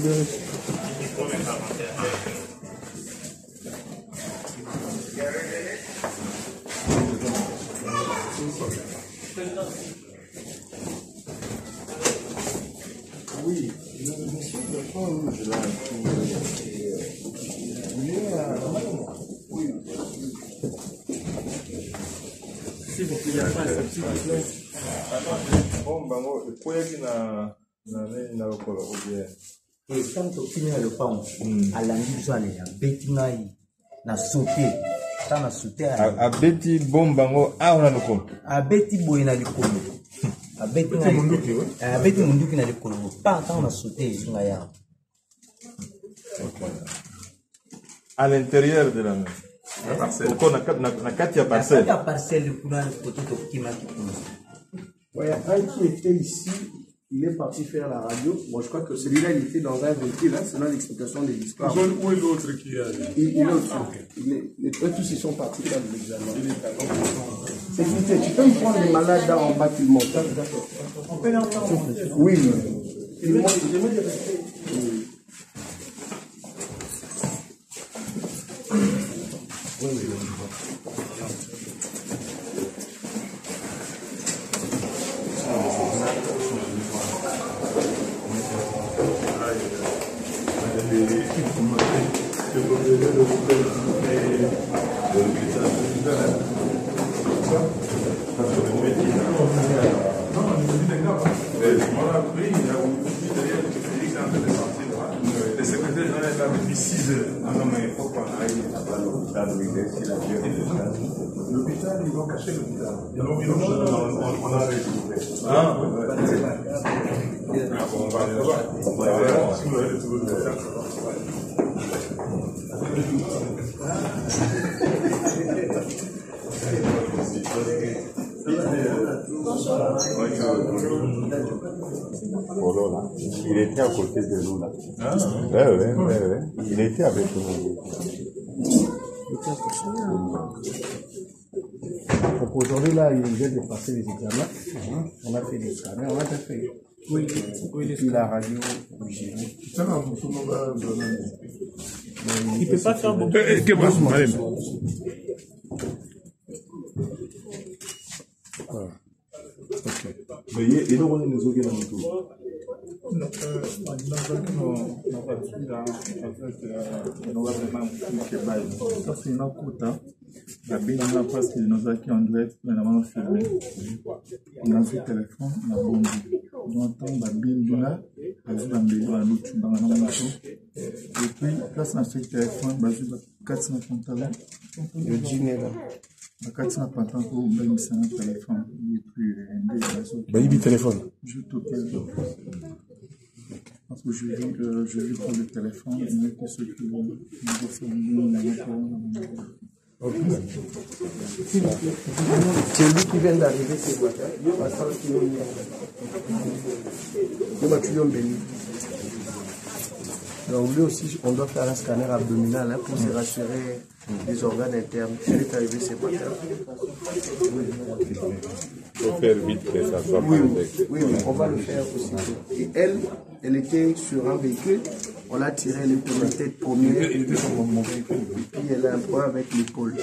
Oui, le fond rouge là. Oui. Si vous pouvez faire ça, s'il vous plaît. Bon, bango, le point qui n'a pas et quand tu finis le pain, à l'anglais, na sauté, quand na sauté à beti bon bango, on a le compte. À beti boy na le compte. À beti munduki na le compte. Pas quand on a sauté, sur la yard. À l'intérieur de la maison. On a 4 parcelles. 4 parcelles pour le côté qui m'a quitté. Ouais, un qui était ici, il est parti faire la radio. Bon, je crois que celui-là, il était dans un véhicule, hein, selon l'explication de l'histoire. Où est l'autre qui est? Il est au-dessus. Les tous, ils sont partis faire de l'examen. Sécurité, tu peux me prendre les malades là en bas qui montent. On peut l'entendre. Oui. Je me dis rester. Le secrétaire général est là depuis 6 heures. Non, mais il faut qu'on aille à l'hôpital. L'hôpital, ils vont cacher l'hôpital. On a retrouvé. Ah, bon, on va aller voir. Si vous avez retrouvé le faire. Il était à côté de nous là. Ouais. Il était avec nous. Donc aujourd'hui là, il vient de passer les examens. On a fait des scanners, on a fait. Oui, et puis la radio gérée. Il ne peut pas faire beaucoup. Voilà. Ok. Mais il nous les autres dans le tour. Ça c'est une côte. La belle parce qu'il nous a qui en direct, mais on a filmé. On a vu le téléphone, on a bombé. On entend la bille de là, on a vu la bille à l'autre dans la moto. Et puis, place dans ce téléphone, on a vu la 400 pantalons. Le jean est là. La 400 pantalons pour me faire un téléphone. Et puis, Il téléphone. je t'appelle. Parce que je vis pour le téléphone, il y a que ceux qui vont c'est lui qui vient d'arriver ce matin. Donc lui aussi, on doit faire un scanner abdominal hein, pour se rassurer des organes internes. Il est arrivé ce matin. Il faut faire vite que ça soit oui, on va le faire aussi. Et elle était sur un véhicule. On l'a tiré, elle était la tête première. Et puis elle a un problème avec l'épaule.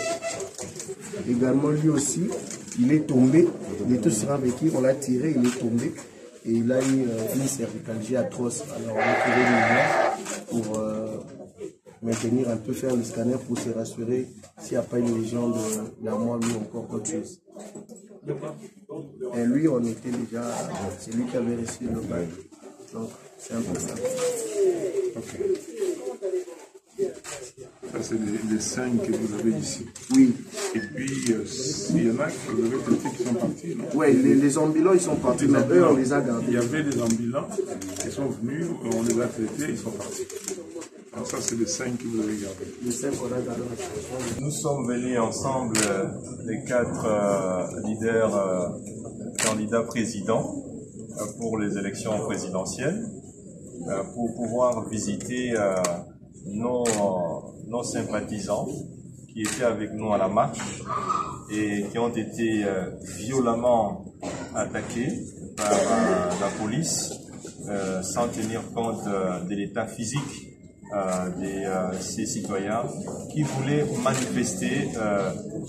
Également lui aussi, il est tombé. Il était sur un véhicule, on l'a tiré, il est tombé. Et il a eu une cervicalgie atroce. Alors on a trouvé une pour maintenir un peu, faire le scanner pour se rassurer s'il n'y a pas une lésion de la moelle ou encore autre chose. Et lui, on était déjà, c'est lui qui avait reçu le bail. Donc c'est un peu ça. Okay. Ça, c'est les 5 que vous avez ici. Oui. Et puis, il y en a que vous avez traités qui sont partis, non? Oui, les ambulants, ils sont partis, mais eux, on les a gardés. Il y avait des ambulants qui sont venus, on les a traités, ils sont partis. Alors ça, c'est les 5 que vous avez gardés. Les 5 qu'on a gardés. Nous sommes venus ensemble, les 4 leaders candidats présidents pour les élections présidentielles, pour pouvoir visiter nos sympathisants qui étaient avec nous à la marche et qui ont été violemment attaqués par la police sans tenir compte de l'état physique de ces citoyens qui voulaient manifester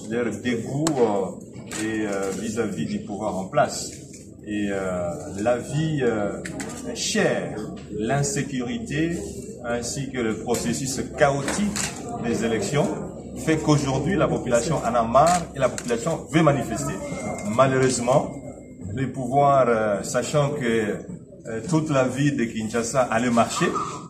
leur dégoût vis-à-vis du pouvoir en place. Et la vie chère, l'insécurité ainsi que le processus chaotique des élections fait qu'aujourd'hui la population en a marre et la population veut manifester. Malheureusement, les pouvoirs, sachant que toute la vie de Kinshasa allait marcher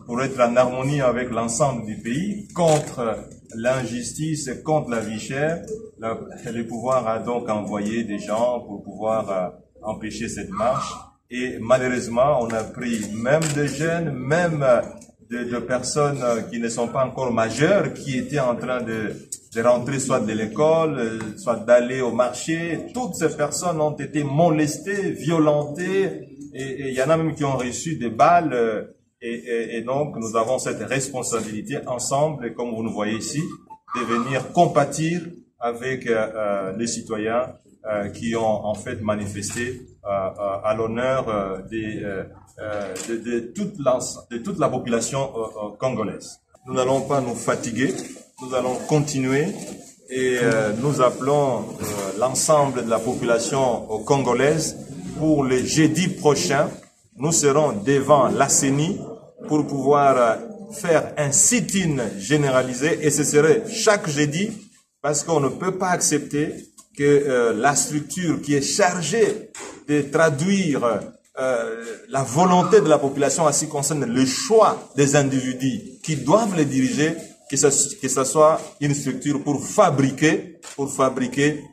pour être en harmonie avec l'ensemble du pays contre l'injustice, contre la vie chère, le pouvoir a donc envoyé des gens pour pouvoir empêcher cette marche. Et malheureusement, on a pris même des jeunes, même de personnes qui ne sont pas encore majeures, qui étaient en train de rentrer soit de l'école, soit d'aller au marché. Toutes ces personnes ont été molestées, violentées, et il y en a même qui ont reçu des balles. Et donc, nous avons cette responsabilité ensemble, comme vous nous voyez ici, de venir compatir avec les citoyens qui ont en fait manifesté à l'honneur de toute la population congolaise. Nous n'allons pas nous fatiguer, nous allons continuer et nous appelons l'ensemble de la population congolaise pour le jeudi prochain. Nous serons devant la CENI pour pouvoir faire un sit-in généralisé et ce serait chaque jeudi parce qu'on ne peut pas accepter que la structure qui est chargée de traduire la volonté de la population en ce qui concerne le choix des individus qui doivent les diriger, que ce soit une structure pour fabriquer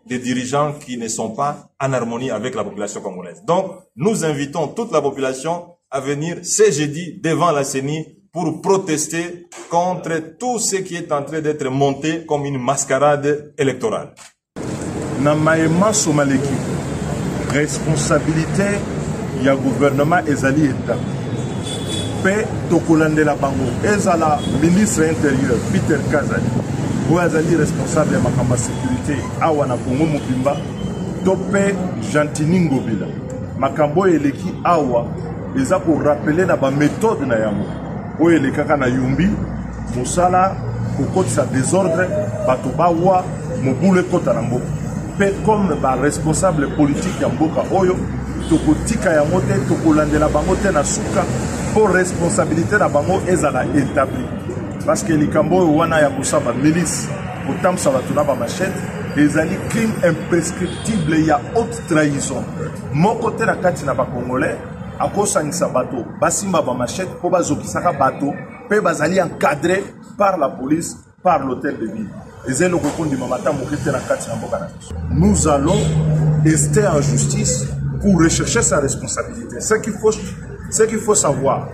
des dirigeants qui ne sont pas en harmonie avec la population congolaise. Donc, nous invitons toute la population à venir ce jeudi devant la CENI pour protester contre tout ce qui est en train d'être monté comme une mascarade électorale. Namaema Somaleki, responsabilité ya gouvernement ezali état. Pe tokolandela bango ezala ministre intérieur Peter Kazali ou azali responsable ya makamba sécurité awa na Congo Mobimba to pe Jantini Ngobila makambo eleki awa eza ko rappeler na ba méthode na yango o elekaka na yumbi musala kokotisa désordre bato bawa mobule kota na mboka pe comme ba responsable politique ya mboka oyo tokotika yango te tokolandela bango te na suka pour responsabilité na bango ezala établi parce que likambo wana ya kosaba milice kotamsa bato na ba machette ezali crime imprescriptible ya haute trahison moko te na kati na ba congolais akosangisa bato basimba ba machette po bazokisaka bato pe bazali encadré par la police par l'hôtel de ville. Nous allons rester en justice pour rechercher sa responsabilité. Ce qu'il faut savoir,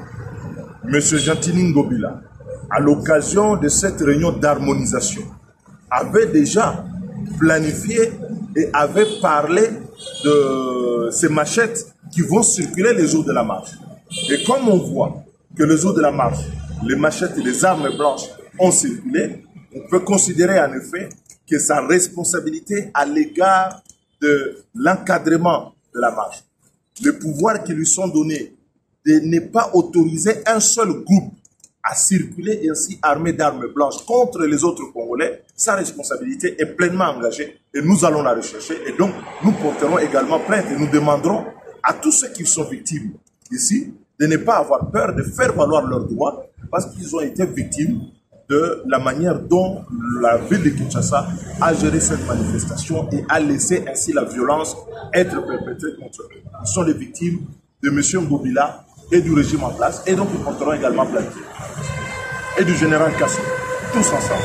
M. Jantini Ngobila, à l'occasion de cette réunion d'harmonisation, avait déjà planifié et avait parlé de ces machettes qui vont circuler les jours de la marche. Et comme on voit que les jours de la marche, les machettes et les armes blanches ont circulé, on peut considérer en effet que sa responsabilité à l'égard de l'encadrement de la marche, les pouvoirs qui lui sont donnés de ne pas autoriser un seul groupe à circuler ainsi armé d'armes blanches contre les autres Congolais, sa responsabilité est pleinement engagée et nous allons la rechercher. Et donc, nous porterons également plainte et nous demanderons à tous ceux qui sont victimes ici de ne pas avoir peur de faire valoir leurs droits parce qu'ils ont été victimes de la manière dont la ville de Kinshasa a géré cette manifestation et a laissé ainsi la violence être perpétrée contre eux. Ils sont les victimes de M. Ngobila et du régime en place, et donc ils porteront également plainte. Et du général Kassou, tous ensemble.